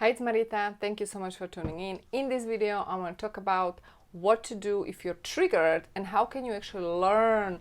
Hi, it's Marieta. Thank you so much for tuning in. In this video, I want to talk about what to do if you're triggered and how can you actually learn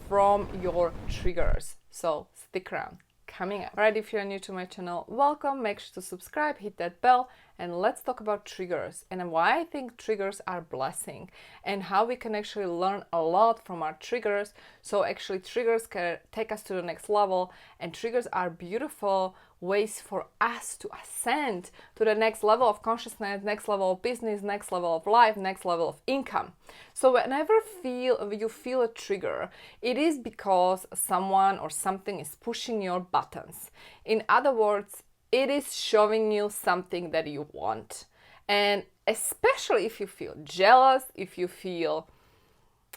from your triggers. So stick around. Coming up. Alright, if you're new to my channel, welcome. Make sure to subscribe, hit that bell, and let's talk about triggers and why I think triggers are blessing and how we can actually learn a lot from our triggers. So actually triggers can take us to the next level, and triggers are beautiful ways for us to ascend to the next level of consciousness, next level of business, next level of life, next level of income. So whenever you feel a trigger, it is because someone or something is pushing your buttons. In other words, it is showing you something that you want. And especially if you feel jealous, if you feel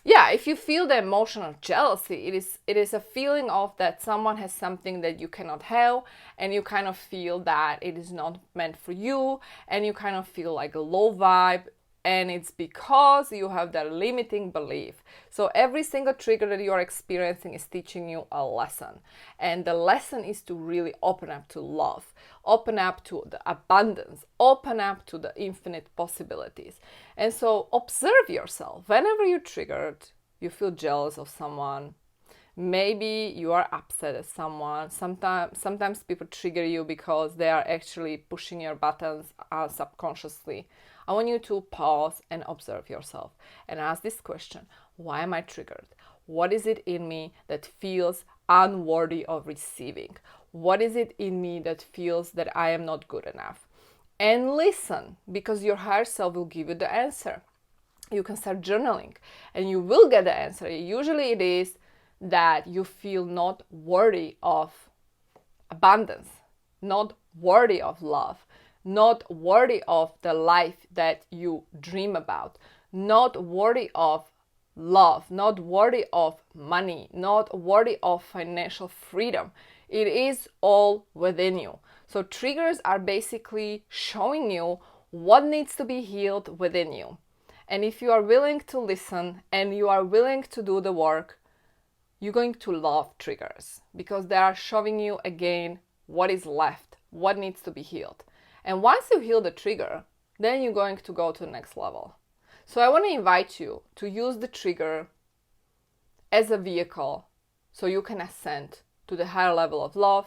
the emotional jealousy, it is a feeling of that someone has something that you cannot have, and you kind of feel that it is not meant for you, and you kind of feel like a low vibe, and it's because you have that limiting belief. So every single trigger that you are experiencing is teaching you a lesson, and the lesson is to really open up to love, open up to the abundance, open up to the infinite possibilities. And so observe yourself. Whenever you're triggered, you feel jealous of someone, maybe you are upset at someone. Sometimes people trigger you because they are actually pushing your buttons subconsciously. I want you to pause and observe yourself and ask this question: why am I triggered? What is it in me that feels unworthy of receiving? What is it in me that feels that I am not good enough? And listen, because your higher self will give you the answer. You can start journaling and you will get the answer. Usually it is that you feel not worthy of abundance, not worthy of love, not worthy of the life that you dream about, not worthy of love, not worthy of money, not worthy of financial freedom. It is all within you. So triggers are basically showing you what needs to be healed within you. And if you are willing to listen and you are willing to do the work, you're going to love triggers because they are showing you again what is left, what needs to be healed. And once you heal the trigger, then you're going to go to the next level. So I want to invite you to use the trigger as a vehicle so you can ascend to the higher level of love,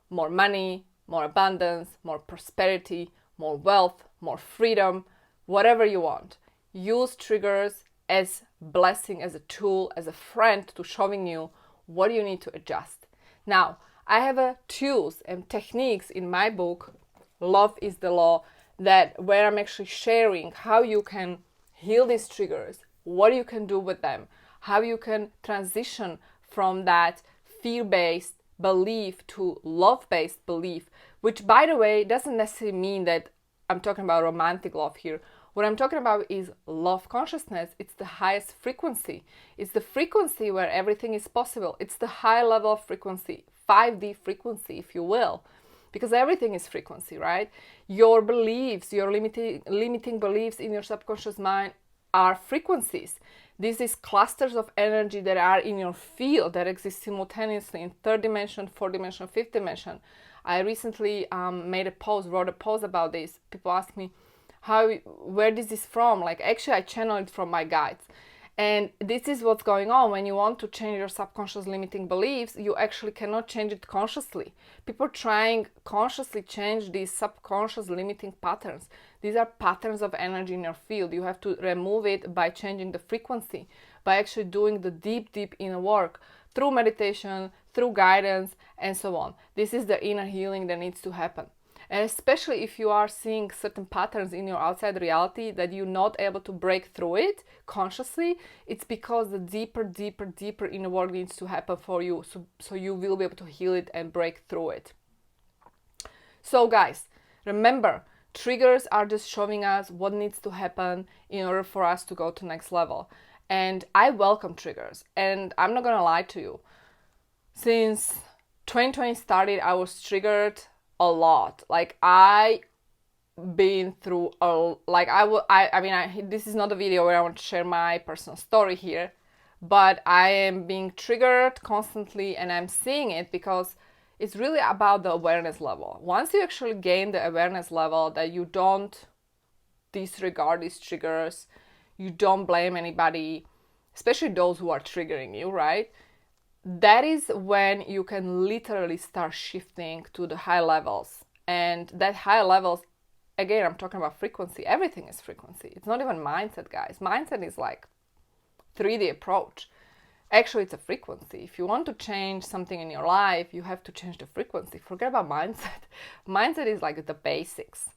more money, more abundance, more prosperity, more wealth, more freedom, whatever you want. Use triggers as blessing, as a tool, as a friend to showing you what you need to adjust. Now, I have tools and techniques in my book, Love is the Law, where I'm actually sharing how you can heal these triggers, what you can do with them, how you can transition from that fear-based belief to love-based belief, which, by the way, doesn't necessarily mean that I'm talking about romantic love here. What I'm talking about is love consciousness. It's the highest frequency. It's the frequency where everything is possible. It's the high level of frequency, 5D frequency, if you will, because everything is frequency, right? Your beliefs, your limiting beliefs in your subconscious mind are frequencies. This is clusters of energy that are in your field that exist simultaneously in third dimension, fourth dimension, fifth dimension. I recently wrote a post about this. People ask me, where is this from? Like, actually I channel it from my guides. And this is what's going on. When you want to change your subconscious limiting beliefs, you actually cannot change it consciously. People trying consciously change these subconscious limiting patterns. These are patterns of energy in your field. You have to remove it by changing the frequency, by actually doing the deep inner work through meditation, through guidance, and so on. This is the inner healing that needs to happen. And especially if you are seeing certain patterns in your outside reality that you're not able to break through it consciously, it's because the deeper inner work needs to happen for you, so you will be able to heal it and break through it. So guys, remember, triggers are just showing us what needs to happen in order for us to go to next level. And I welcome triggers, and I'm not gonna lie to you. Since 2020 started, I was triggered a lot. Like, I been through this is not a video where I want to share my personal story here, but I am being triggered constantly, and I'm seeing it because It's really about the awareness level. Once you actually gain the awareness level that you don't disregard these triggers, you don't blame anybody, especially those who are triggering you, right? That is when you can literally start shifting to the high levels. And that high levels, again, I'm talking about frequency. Everything is frequency. It's not even mindset, guys. Mindset is like 3D approach. Actually, it's a frequency. If you want to change something in your life, you have to change the frequency. Forget about mindset. Mindset is like the basics.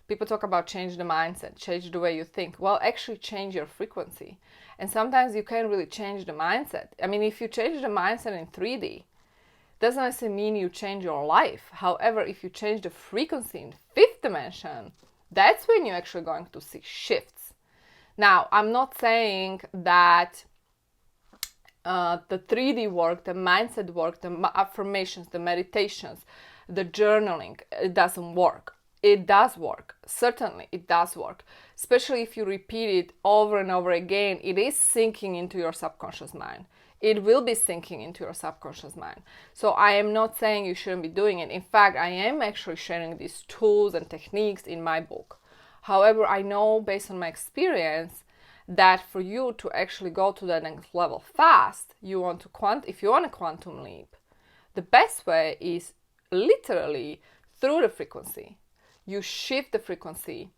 People talk about change the mindset, change the way you think. Well, actually change your frequency. And sometimes you can't really change the mindset. I mean, if you change the mindset in 3D, doesn't necessarily mean you change your life. However, if you change the frequency in 5th dimension, that's when you're actually going to see shifts. Now, I'm not saying that the 3D work, the mindset work, the affirmations, the meditations, the journaling, it doesn't work. It does work. Certainly, it does work. Especially if you repeat it over and over again, it is sinking into your subconscious mind. It will be sinking into your subconscious mind. So I am not saying you shouldn't be doing it. In fact, I am actually sharing these tools and techniques in my book. However, I know based on my experience that for you to actually go to the next level fast, if you want a quantum leap, the best way is literally through the frequency. You shift the frequency,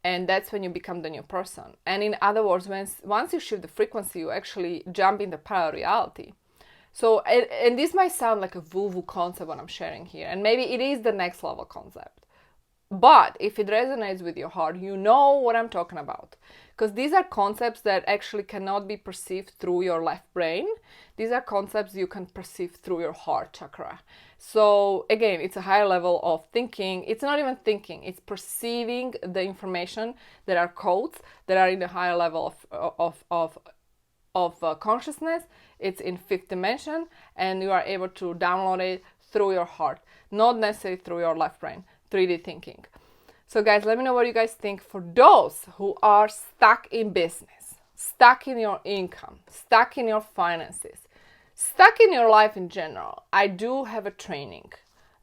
and that's when you become the new person. And in other words, once you shift the frequency, you actually jump in the parallel reality. So, and this might sound like a woo-woo concept what I'm sharing here, and maybe it is the next level concept. But if it resonates with your heart, you know what I'm talking about. Because these are concepts that actually cannot be perceived through your left brain. These are concepts you can perceive through your heart chakra. So again, it's a higher level of thinking. It's not even thinking, it's perceiving the information that are codes that are in the higher level of consciousness. It's in 5th dimension, and you are able to download it through your heart, not necessarily through your left brain. 3D thinking. So guys, let me know what you guys think. For those who are stuck in business, stuck in your income, stuck in your finances, stuck in your life in general, I do have a training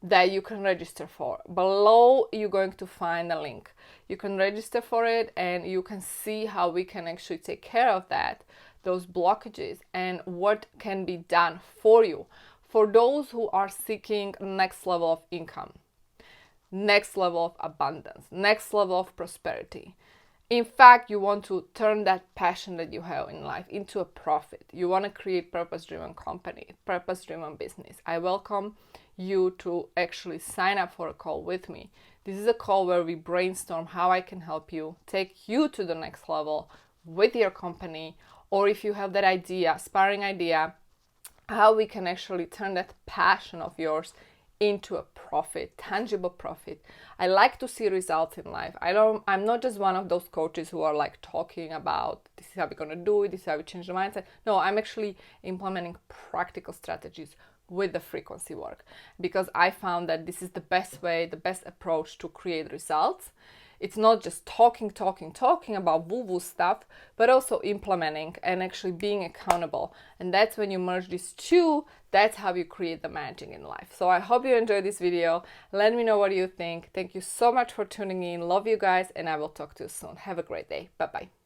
that you can register for. Below, you're going to find a link. You can register for it, and you can see how we can actually take care of that, those blockages, and what can be done for you. For those who are seeking next level of income, next level of abundance, next level of prosperity. In fact, you want to turn that passion that you have in life into a profit. You want to create purpose-driven company, purpose-driven business. I welcome you to actually sign up for a call with me. This is a call where we brainstorm how I can help you take you to the next level with your company, or if you have that idea, aspiring idea, how we can actually turn that passion of yours into a profit, tangible profit. I like to see results in life. I'm not just one of those coaches who are like talking about this is how we're gonna do it, this is how we change the mindset. No, I'm actually implementing practical strategies with the frequency work, because I found that this is the best way, the best approach to create results. It's not just talking about woo-woo stuff, but also implementing and actually being accountable. And that's when you merge these two, that's how you create the magic in life. So I hope you enjoyed this video. Let me know what you think. Thank you so much for tuning in. Love you guys, and I will talk to you soon. Have a great day. Bye-bye.